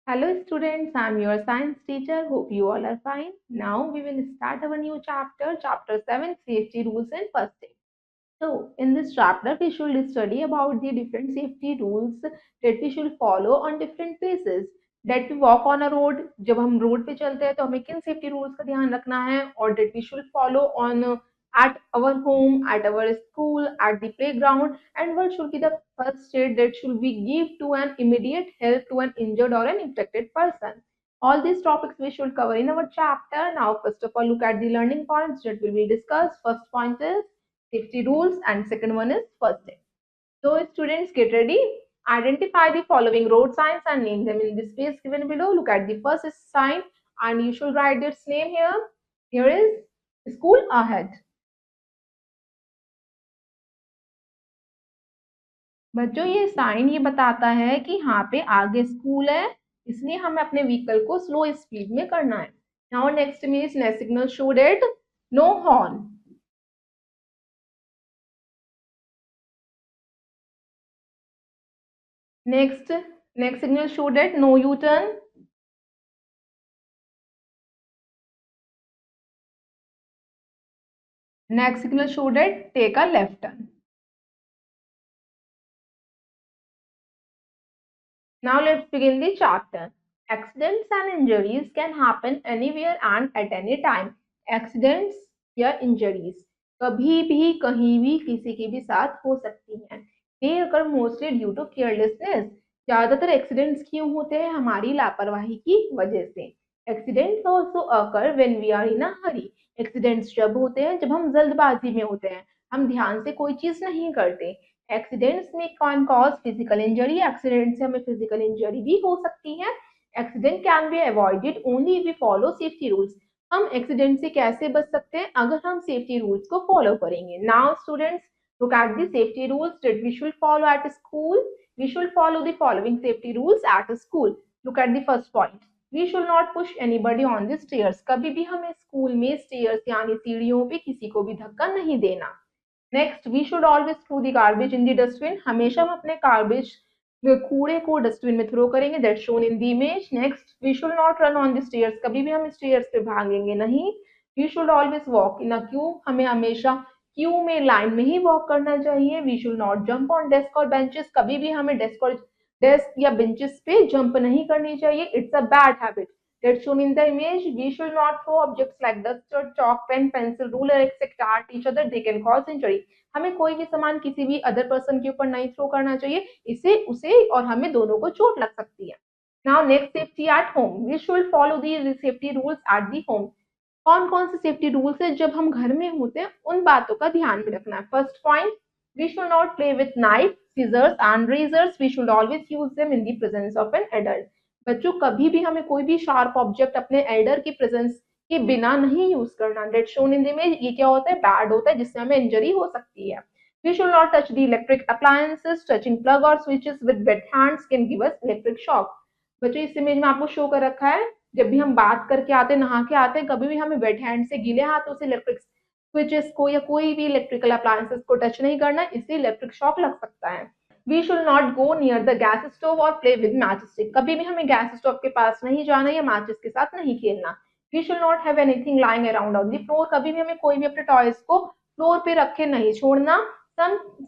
Hello students, I'm your science teacher. Hope you all are fine. Now we will start our new chapter, chapter 7, safety rules and first aid. So in this chapter we should study about the different safety rules that we should follow on different places. That we walk on a road, जब हम road पे चलते हैं तो हमें किन safety rules का ध्यान रखना है, और that we should follow on at our home, at our school, at the playground, and what should be the first aid that should be give to an immediate help to an injured or an infected person. All these topics we should cover in our chapter. Now first of all look at the learning points that will be discussed. First point is safety rules and second one is first aid. So students, get ready. Identify the following road signs and name them in the space given below. Look at the first sign and you should write its name here. Here is school ahead. बच्चों ये sign ये बताता है कि यहाँ पे आगे school है, इसलिए हमें अपने व्हीकल को स्लो स्पीड में करना है. Now next means next signal show that no horn. Next signal show that no U-turn. Next signal show that take a left turn. Now let's begin the chapter. Accidents and injuries can happen anywhere and at any time. Accidents या injuries कभी भी कहीं भी किसी के भी साथ हो सकती हैं. They occur mostly due to carelessness. ज्यादातर एक्सीडेंट्स क्यों होते हैं? हमारी लापरवाही की वजह से. Accidents also occur when we are in a hurry. Accidents जब होते हैं जब हम जल्दबाजी में होते हैं, हम ध्यान से कोई चीज नहीं करते. एक्सीडेंट्स में can cause physical injury. Accident से हमें फिजिकल इंजरी भी हो सकती है. Accident can be avoided only if we follow safety rules. हम एक्सीडेंट से कैसे बच सकते हैं? अगर हम सेफ्टी रूल्स को फॉलो करेंगे. Now students, look at the safety rules that we should follow at school. We should follow the following safety rules at school. Look at the first point. We should not push anybody on the stairs. कभी भी हमें school में stairs यानी सीढ़ियों पे किसी को भी धक्का नहीं देना. Next, we should always throw the garbage in the dustbin. हमेशा हम अपने गार्बेज कूड़े को डस्टबिन में थ्रो करेंगे. That shown in the image. Next, we should not run on the stairs. कभी भी हम स्टेयर्स पे भागेंगे नहीं. We should always walk in a queue. हमें हमेशा क्यू में लाइन में ही वॉक करना चाहिए. We should not jump on desk और बेंचेस. कभी भी हमें डेस्क या बेंचेस पे जंप नहीं करनी चाहिए. It's a bad habit. That's shown in the image. We should not throw objects like duster, chalk, pen, pencil, ruler, etc. at each other. They can cause injury. हमें कोई भी सामान किसी भी अदर पर्सन के ऊपर नहीं थ्रो करना चाहिए. इससे उसे और हमें दोनों को चोट लग सकती है. Now next, safety at home. We should follow the safety rules at the home. कौन कौन से सेफ्टी रूल्स है जब हम घर में होते हैं, उन बातों का ध्यान में रखना है. First point, we should not play with knife, scissors and razors. We should always use them in the presence of an adult. बच्चों, कभी भी हमें कोई भी शार्प ऑब्जेक्ट अपने एल्डर की प्रेजेंस के बिना नहीं यूज करना. That shown in the image. ये क्या होता है? बैड होता है, जिससे हमें इंजरी हो सकती है. We should not touch the electric appliances. Touching plug और switches with wet hands can give us electric shock. बच्चों, इस इमेज में आपको शो कर रखा है, जब भी हम बात करके आते हैं, नहा के आते हैं, कभी भी हमें वेट हैंड से, गीले हाथों से इलेक्ट्रिक स्विचेस को या कोई भी इलेक्ट्रिकल अप्लायंसेस को टच नहीं करना, इससे इलेक्ट्रिक शॉक लग सकता है. We should not go near the gas stove और प्ले विद मैच स्टिक. कभी भी हमें गैस स्टोव के पास नहीं जाना या मैचेस के साथ नहीं खेलना. We should not have anything lying around on the floor. कभी भी हमें कोई भी अपने टॉयज को फ्लोर पे रखे नहीं छोड़ना.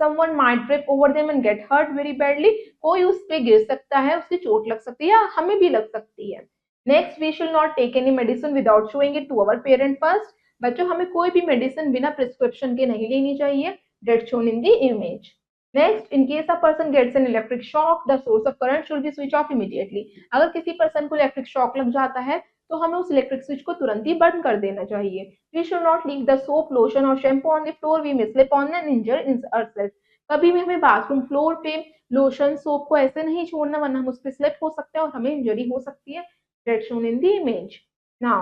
someone might trip over them and get hurt very badly. कोई उस पे गिर सकता है, उसकी चोट लग सकती है या हमें भी लग सकती है. Next, we should not take any medicine without showing it to our parent first. बच्चों, हमें कोई भी मेडिसिन बिना प्रिस्क्रिप्शन के नहीं लेनी चाहिए. That shown in the image. Next, in case a person gets an electric shock, the source of current should be switch off immediately. अगर किसी पर्सन को इलेक्ट्रिक शॉक लग जाता है तो हमें उस इलेक्ट्रिक स्विच को तुरंत ही बंद कर देना चाहिए. We should not leave the soap, lotion और shampoo on the floor. We may slip on and injure ourselves. कभी भी हमें बाथरूम फ्लोर पे लोशन सोप को ऐसे नहीं छोड़ना, वरना हम उस पर स्लिप हो सकते हैं और हमें इंजरी हो सकती है. That's shown in the image. Now,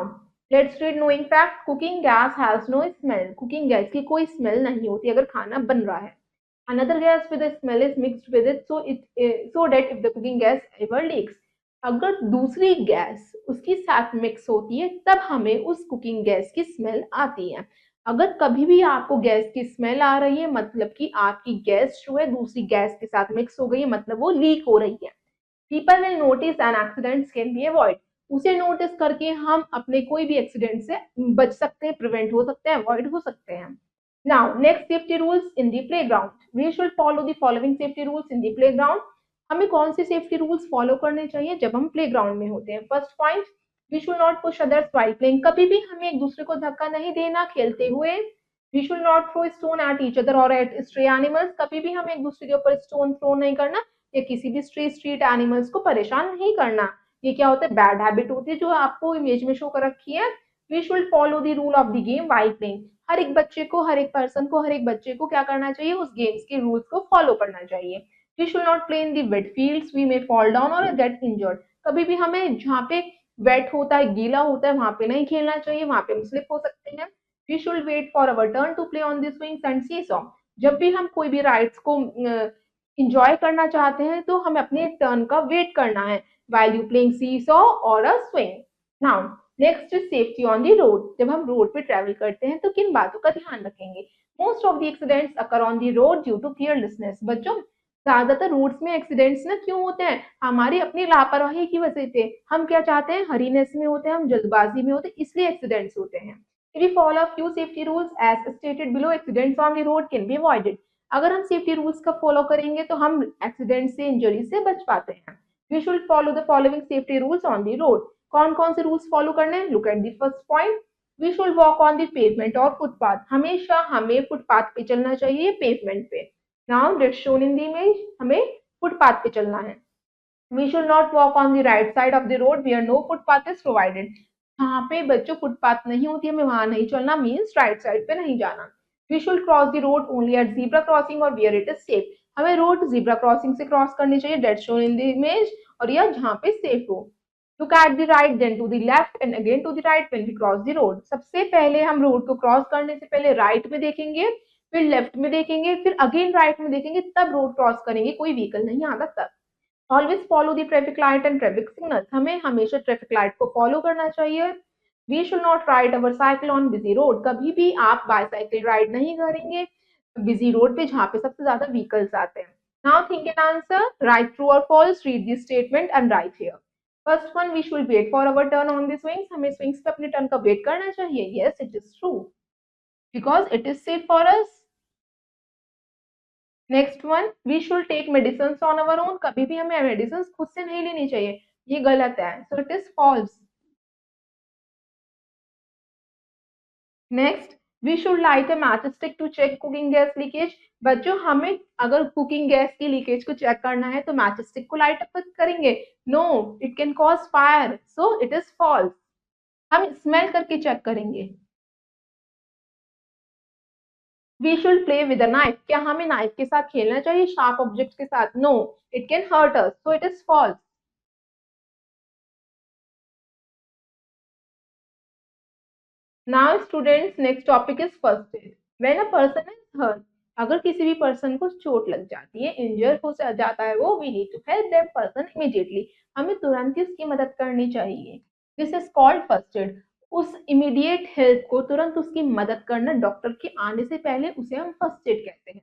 let's read knowing fact. Cooking gas has no smell. Cooking gas की कोई स्मेल नहीं होती अगर खाना बन रहा है. Another gas with a smell is mixed with it, so that if the cooking gas ever leaks, अगर दूसरी गैस उसके साथ मिक्स होती है तब हमें उस कुकिंग गैस की स्मेल आती है. अगर कभी भी आपको गैस की स्मेल आ रही है, मतलब कि आपकी गैस जो है दूसरी गैस के साथ मिक्स हो गई है, मतलब वो लीक हो रही है. People will notice and accidents can be avoid. उसे नोटिस करके हम अपने कोई भी एक्सीडेंट से बच सकते हैं, प्रिवेंट हो सकते हैं, अवॉइड हो सकते हैं। Now next, safety rules in the playground. We should follow the following safety rules in the playground. हमें कौन से सेफ्टी रूल्स फॉलो करने चाहिए जब हम प्लेग्राउंड में होते हैं? First point, we should not push others while playing. कभी भी हमें एक दूसरे को धक्का नहीं देना खेलते हुए। We should not throw stone at each other और एट स्ट्रे एनिमल्स। कभी भी हमें एक दूसरे के ऊपर स्टोन थ्रो नहीं करना या किसी भी स्ट्रीट एनिमल्स को परेशान नहीं करना। ये क्या होता है? बैड हैबिट होती है जो आपको इमेज में शो कर रखी है। We should follow the rule of the game while playing. हर एक बच्चे को, हर एक पर्सन को, हर एक बच्चे को क्या करना चाहिए? उस गेम्स के रूल्स को फॉलो करना चाहिए। We should not play in the wet fields, we may fall down और गेट इंजर्ड। कभी भी हमें जहाँ पे वेट होता है, गीला होता है, वहां पे नहीं खेलना चाहिए, वहां पे हम स्लिप हो सकते हैं। We should wait for our turn to play on the swings and seesaw. जब भी हम कोई भी राइड्स को इंजॉय करना चाहते हैं तो हमें अपने टर्न का वेट करना है while you playing seesaw or a swing. Now, next is safety on the road. जब हम रोड पे ट्रेवल करते हैं तो किन बातों का ध्यान रखेंगे? Most of the accidents occur on the road due to carelessness. बच्चों, ज्यादातर रोड्स में एक्सीडेंट्स ना क्यों होते हैं? हमारी अपनी लापरवाही की वजह से। हम क्या चाहते हैं? हरीनेस में होते हैं, हम जल्दबाजी में होते हैं, इसलिए एक्सीडेंट्स होते हैं। If we follow a few safety rules as stated below, accidents on the road can be avoided. अगर हम सेफ्टी रूल्स का फॉलो करेंगे तो हम एक्सीडेंट से, इंजरी से बच पाते हैं। We should follow the following safety rules on the road. कौन कौन से रूल्स फॉलो करने हैं? Look at the first point, we should walk on the pavement और फुटपाथ। हमेशा हमें फुटपाथ पे चलना चाहिए, पेवमेंट पे। Now that's shown in the image, हमें फुटपाथ पे चलना है। We should not walk on the right side of the road where no footpath is provided. जहाँ पे बच्चों फुटपाथ नहीं होती, हमें वहां नहीं चलना, मीन्स राइट साइड पे नहीं जाना। We should cross the road only at zebra crossing और वेयर इट इज सेफ। हमें रोड जीब्रा क्रॉसिंग से क्रॉस करनी चाहिए, that shown in the image, और यह जहाँ पे सेफ हो। Look at the right then to the left and again to the right when we cross the road. सबसे पहले हम रोड को क्रॉस करने से पहले राइट में देखेंगे, फिर लेफ्ट में देखेंगे, फिर अगेन राइट में देखेंगे, तब रोड क्रॉस करेंगे, कोई व्हीकल नहीं आता तब। Always follow the traffic light and traffic signal. हमें हमेशा ट्रैफिक लाइट को फॉलो करना चाहिए। We should not ride our cycle on busy road. कभी भी आप बाईसाइकिल राइड नहीं करेंगे बिजी रोड पे जहाँ पे सबसे ज्यादा व्हीकल्स आते हैं। Now think an answer, write true और false, read this statement and write here. First one, we should wait for our turn on the swings. हमें स्विंग्स पे अपने टर्न का वेट करना चाहिए। Yes, it is true because it is safe for us. Next one, we should take medicine on our own. कभी भी हमें medicine खुद से नहीं लेनी चाहिए, ये गलत है, so it is false. Next, we should light a matchstick to check cooking gas leakage. बच्चों, हमें अगर कुकिंग गैस की लीकेज को चेक करना है तो मैच स्टिक को लाइट अप करेंगे? No, it can cause fire, so it is false. हम स्मेल करके चेक करेंगे। We should play with a knife. क्या हमें नाइफ के साथ खेलना चाहिए, शार्प ऑब्जेक्ट के साथ? No, it can hurt us, so it is false. Now students, next topic is first aid. When a person is hurt, अगर किसी भी पर्सन को चोट लग जाती है, इंजर हो जाता है वो, we need to help that person immediately. हमें तुरंत ही उसकी मदद करनी चाहिए। This is called first aid. उस इमीडिएट हेल्प को, तुरंत उसकी मदद करना, डॉक्टर के आने से पहले, उसे हम फर्स्ट एड कहते हैं।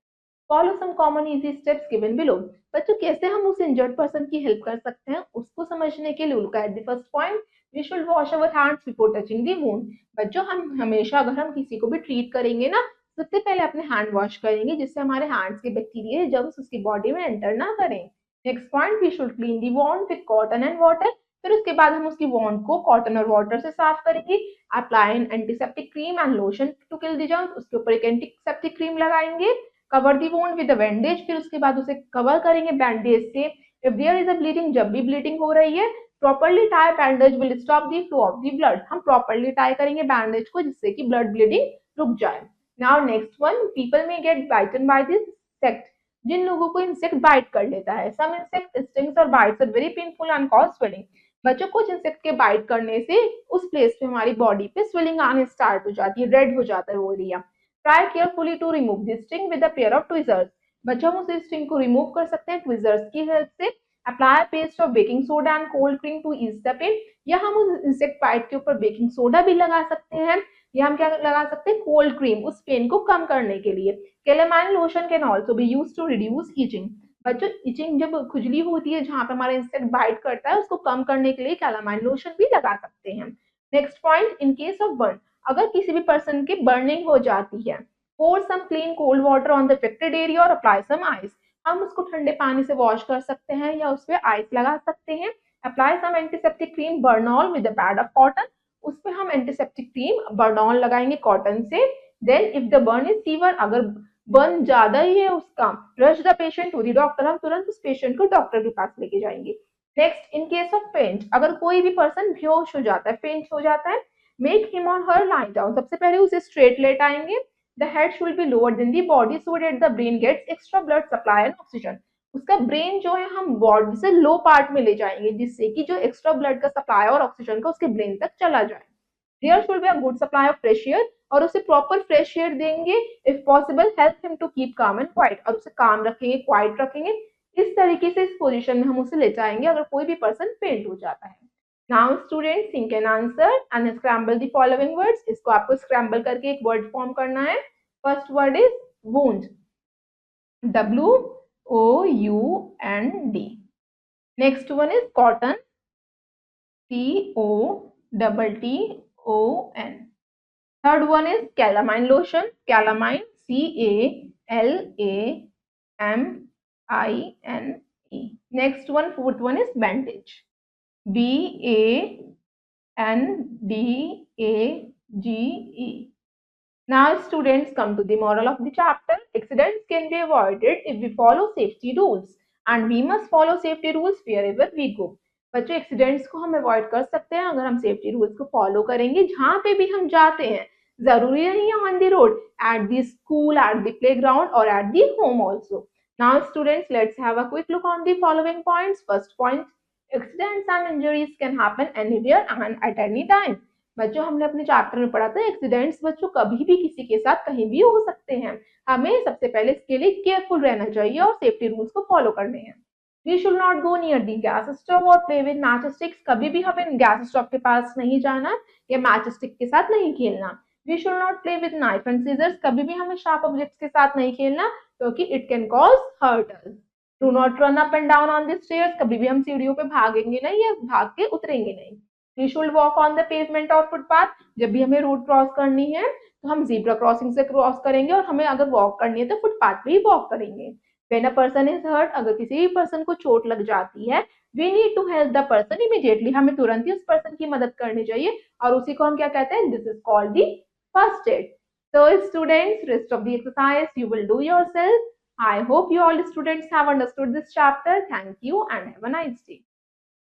Follow some common easy steps given below. बच्चों, कैसे हम उस इंजर्ड पर्सन की हेल्प कर सकते हैं उसको समझने के लिए look at the first point, we should wash our hands before touching the wound. बच्चों, हम हमेशा अगर हम किसी को भी ट्रीट करेंगे ना, सबसे पहले अपने हैंड वॉश करेंगे, जिससे हमारे हैंड्स के बैक्टीरिया जर्म्स उसकी बॉडी में एंटर ना करें। Next point, we should clean the wound with cotton and water. फिर उसके बाद हम उसकी वॉन्ड को कॉटन और वाटर से साफ करेंगे। Apply an antiseptic cream and lotion to kill the germs. उसके ऊपर एक एंटीसेप्टिक क्रीम लगाएंगे। Cover the wound with bandage. फिर उसके बाद उसे कवर करेंगे बैंडेज से। If there is a bleeding, जब भी ब्लीडिंग हो रही है, properly tie bandage will stop the flow of the blood. हम प्रॉपर्ली टाई करेंगे बैंडेज को, जिससे कि ब्लड ब्लीडिंग रुक जाए। नाउ नेक्स्ट वन, पीपल में get bitten by this insect. जिन लोगों को इंसेक्ट बाइट कर लेता है, सम इंसेक्ट स्टिंग्स और bites are very painful and cause swelling. बच्चों, कुछ इंसेक्ट के बाइट करने से उस प्लेस पे, हमारी बॉडी पे स्वेलिंग आने स्टार्ट हो जाती है, रेड हो जाता है वो area. Try carefully to remove this sting with a pair of tweezers. बच्चों, हम उस स्टिंग को रिमूव कर सकते हैं ट्विजर्स की हेल्प से। Apply paste of baking soda and cold cream to ease the pain. या हम उस इंसेक्ट बाइट के ऊपर बेकिंग सोडा भी लगा सकते हैं, या हम क्या लगा सकते हैं, कोल्ड क्रीम, उस पेन को कम करने के लिए। Calamine lotion can also be use to reduce itching. बच्चों इचिंग जब खुजली होती है जहाँ पे हमारा इंसेक्ट बाइट करता है उसको कम करने के लिए कैलामाइन लोशन भी लगा सकते हैं। Next point, in case of burn, अगर किसी भी पर्सन की बर्निंग हो जाती है, pour some clean cold water on the affected area और apply some ice, हम उसको ठंडे पानी से वॉश कर सकते हैं या उस पर आइस लगा सकते हैं। Apply some antiseptic cream Burnol with a pad of cotton, उस पर हम एंटीसेप्टिक क्रीम बर्नॉल लगाएंगे कॉटन से। Then if the burn is severe, अगर बर्न ज्यादा ही है उसका, rush the patient to the doctor, हम तुरंत उस पेशेंट को डॉक्टर के पास लेके जाएंगे। नेक्स्ट, इन केस ऑफ फेंट, अगर कोई भी पर्सन बेहोश हो जाता है, फेंट हो जाता है, मेक हिम और हर लाई डाउन, सबसे पहले उसे स्ट्रेट लेटाएंगे। The head should be lower than the body so that the brain gets extra blood supply and oxygen, उसका ब्रेन जो है हम बॉडी से लो पार्ट में ले जाएंगे जिससे कि जो एक्स्ट्रा ब्लड का सप्लाई और ऑक्सीजन का उसके ब्रेन तक चला जाए। There should be a good supply of fresh air, और उसे प्रॉपर फ्रेश एयर देंगे। If possible help him to keep calm and quiet, और उसे काम रखेंगे, क्वाइट रखेंगे। इस तरीके से इस पोजीशन में हम उसे ले जाएंगे अगर कोई भी पर्सन फेंट हो जाता है। Now students, think an answer and scramble the following words, इसको आपको स्क्रैम्बल करके एक वर्ड फॉर्म करना है। First word is wound, WOUND. Next one is cotton, COTTON. Third one is calamine lotion, calamine, CALAMINE. Next one, fourth one is bandage, BANDAGE. Now students, come to the moral of the chapter. Accidents can be avoided if we follow safety rules, and we must follow safety rules wherever we go. बच्चों, accidents को हम avoid कर सकते हैं अगर हम safety rules को follow करेंगे जहां पे भी हम जाते हैं। जरूरी नहीं है on the road, at the school, at the playground और at the home also. Now students, let's have a quick look on the following points. First point, accidents and injuries can happen anywhere and at any time. बच्चों, हमने अपने chapter में पढ़ा था accidents बच्चों कभी भी किसी के साथ कहीं भी हो सकते हैं। हमें सबसे पहले इसके लिए केयरफुल रहना चाहिए और सेफ्टी रूल्स को फॉलो करने हैं। We should not go near the gas stove और प्ले विद मैच स्टिक्स, कभी भी हमें गैस स्टोव के पास नहीं जाना या मैच स्टिक के साथ नहीं खेलना। We should not play with knife and scissors, कभी भी हमें शार्प ऑब्जेक्ट्स के साथ नहीं खेलना क्योंकि it can cause hurt us. Do not run up and down on the stairs, कभी भी हम सीढ़ियों पे भागेंगे नहीं या भाग के उतरेंगे नहीं। We should walk on the pavement और फुटपाथ, जब भी हमें रोड क्रॉस करनी है तो हम जीब्रा क्रॉसिंग से क्रॉस करेंगे और हमें अगर वॉक करनी है तो फुटपाथ पे ही वॉक करेंगे। When a person is hurt, अगर किसी भी पर्सन को चोट लग जाती है, we need to help the person immediately, हमें तुरंत ही उस पर्सन की मदद करनी चाहिए और उसी को हम क्या कहते हैं, this is called the first aid. So students, rest of the exercise you will do yourself. I hope you all students have understood this chapter. Thank you and have a nice day.